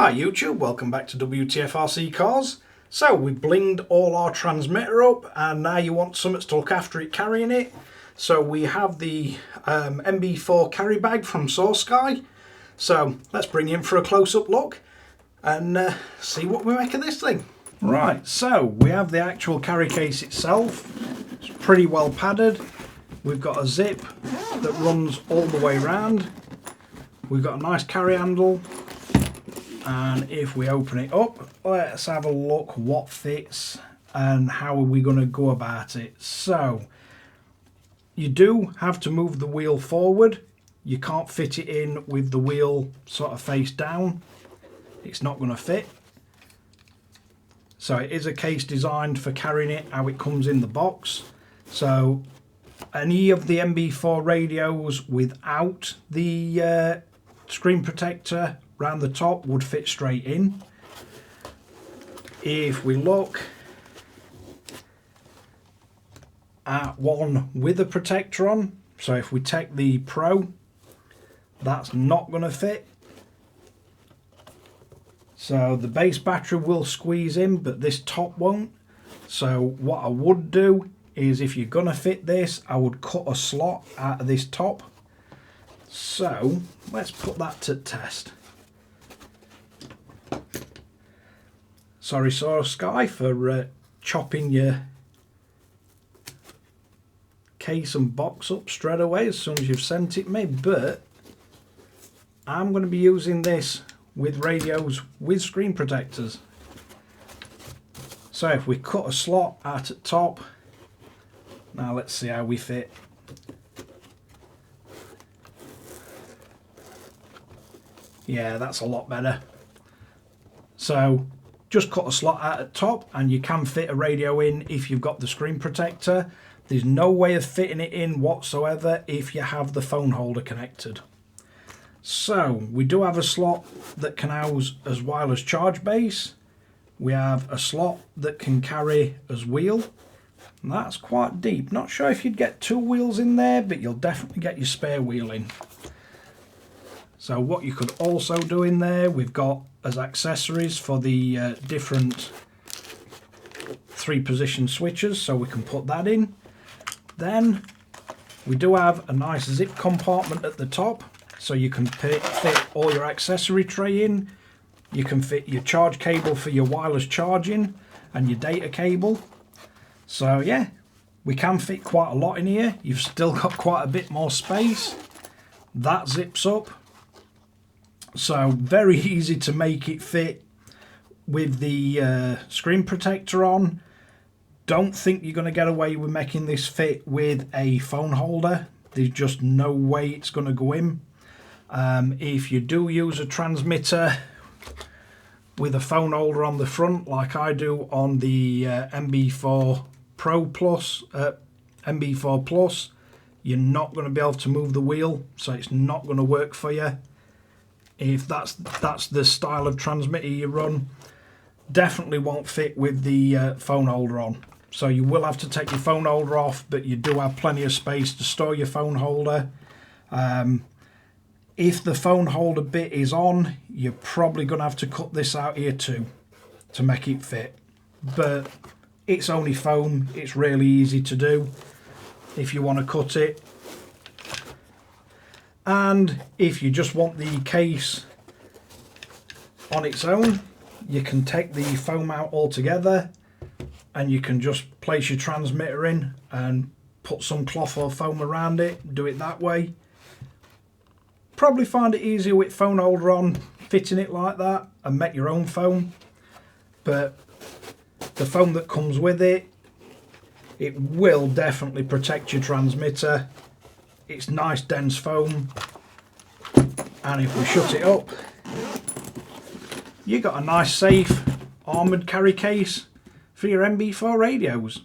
Hi YouTube, welcome back to Wtf Rc Cars. So we blinged all our transmitter up and now you want something to look after it carrying it. So we have the NB4 carry bag from Soarsky. So let's bring you in for a close-up look and see what we make of this thing. Right, so we have the actual carry case itself. It's pretty well padded. We've got a zip that runs all the way around. We've got a nice carry handle. And if we open it up, let's have a look what fits and how are we going to go about it. So you do have to move the wheel forward. You can't fit it in with the wheel sort of face down. It's not going to fit. So it is a case designed for carrying it how it comes in the box. So any of the NB4 radios without the screen protector around the top would fit straight in. If we look at one with a protector on, so if we take the Pro, that's not going to fit. So the base battery will squeeze in, but this top won't. So what I would do is, if you're going to fit this, I would cut a slot out of this top. So let's put that to test. Sorry Soarsky for chopping your case and box up straight away as soon as you've sent it me, but I'm going to be using this with radios with screen protectors. So if we cut a slot out at top, now let's see how we fit. Yeah, that's a lot better. So just cut a slot out at top and you can fit a radio in if you've got the screen protector. There's no way of fitting it in whatsoever if you have the phone holder connected. So we do have a slot that can house as wireless charge base. We have a slot that can carry as wheel. And that's quite deep. Not sure if you'd get two wheels in there, but you'll definitely get your spare wheel in. So what you could also do in there, we've got as accessories for the different 3-position switches, so we can put that in. Then we do have a nice zip compartment at the top, so you can fit all your accessory tray in. You can fit your charge cable for your wireless charging and your data cable. So yeah, we can fit quite a lot in here. You've still got quite a bit more space. That zips up. So very easy to make it fit with the screen protector on. Don't think you're going to get away with making this fit with a phone holder. There's just no way it's going to go in. If you do use a transmitter with a phone holder on the front, like I do on the NB4 Pro Plus, NB4 Plus, you're not going to be able to move the wheel, so it's not going to work for you. If that's the style of transmitter you run, definitely won't fit with the phone holder on. So you will have to take your phone holder off, but you do have plenty of space to store your phone holder. If the phone holder bit is on, you're probably going to have to cut this out here too to make it fit. But it's only foam, it's really easy to do if you want to cut it. And if you just want the case on its own, you can take the foam out altogether and you can just place your transmitter in and put some cloth or foam around it, do it that way. Probably find it easier with phone holder on, fitting it like that, and make your own foam. But the foam that comes with it, it will definitely protect your transmitter. It's nice dense foam, and if we shut it up, you got a nice safe armoured carry case for your NB4 radios.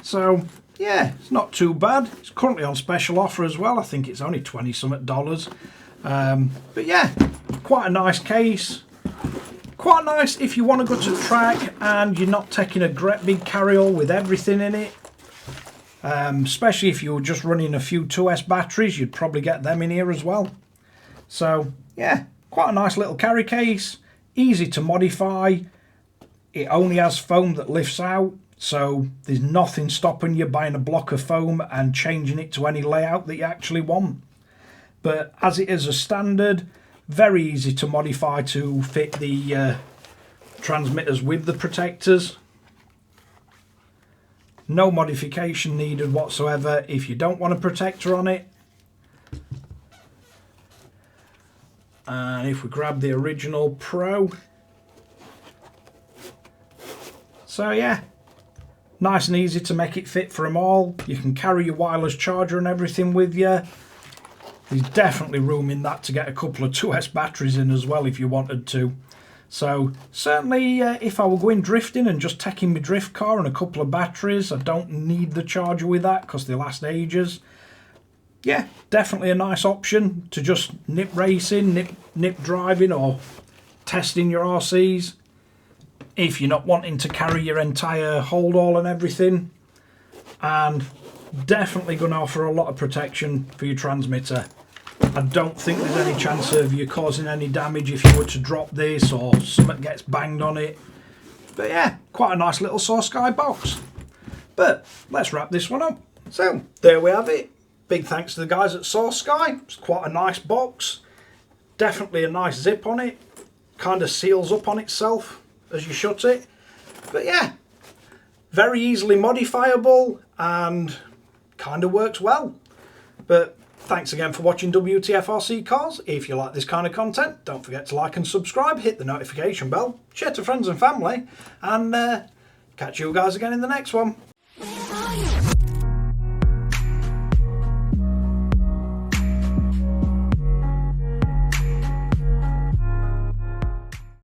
So yeah, it's not too bad. It's currently on special offer as well. I think it's only $20-something. But yeah, quite a nice case. Quite nice if you want to go to track and you're not taking a great big carry-all with everything in it. Especially if you were just running a few 2S batteries, you'd probably get them in here as well. So yeah, quite a nice little carry case. easy to modify. It only has foam that lifts out, so there's nothing stopping you buying a block of foam and changing it to any layout that you actually want. But as it is a standard, very easy to modify to fit the transmitters with the protectors. No modification needed whatsoever if you don't want a protector on it. And if we grab the original Pro, so yeah, nice and easy to make it fit for them all. You can carry your wireless charger and everything with you. There's definitely room in that to get a couple of 2S batteries in as well if you wanted to. So certainly if I were going drifting and just taking my drift car and a couple of batteries, I don't need the charger with that because they last ages. Yeah, definitely a nice option to just nip racing, nip driving or testing your RCs. If you're not wanting to carry your entire hold all and everything. And definitely going to offer a lot of protection for your transmitter. I don't think there's any chance of you causing any damage if you were to drop this or something gets banged on it. But yeah, quite a nice little Soarsky box. But let's wrap this one up. So there we have it. Big thanks to the guys at Soarsky. It's quite a nice box. Definitely a nice zip on it. Kind of seals up on itself as you shut it. But yeah, very easily modifiable and kind of works well. But thanks again for watching Wtf Rc Cars. If you like this kind of content, don't forget to like and subscribe, hit the notification bell, share to friends and family, and catch you guys again in the next one.